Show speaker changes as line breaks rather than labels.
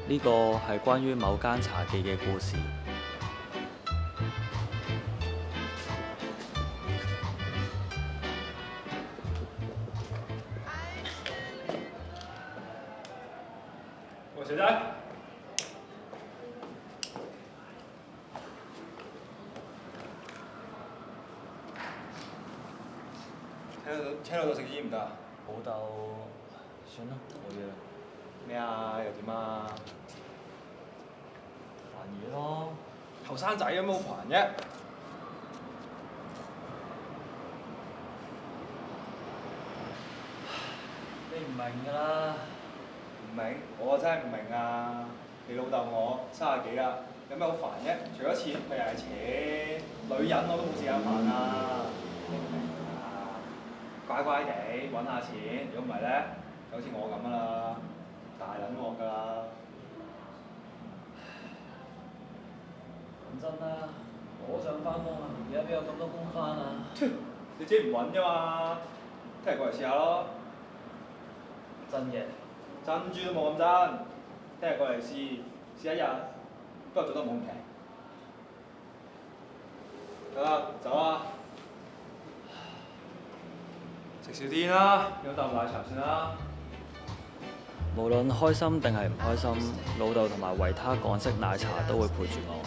呢個係關於某間茶記嘅故事。
喂，小姐，請老豆食煙唔得啊？
老豆，算啦，冇嘢啦。
咩啊？又點啊？
煩嘢咯。
後生仔有咩好煩啫？
你唔明㗎啦。
唔明？我真係唔明啊！你老豆我30幾啦，有咩好煩啫？除咗錢，咪又係錢。女人我都冇時間煩啊！你唔明啊？乖乖地揾下錢，如果唔係咧，就好似我咁噶啦，大撚鑊㗎啦。
講真啦，我想翻工啊，而家邊有咁多工翻啊？
你自己唔揾啫嘛，聽日過嚟試下咯。
真嘅。
珍珠都冇咁真，聽日過嚟試一日，不過做得冇咁平。得啦，走啦。食少啲啦，飲啖奶茶算啦。
無論開心定係唔開心，老豆同埋維他港式奶茶都會陪住我。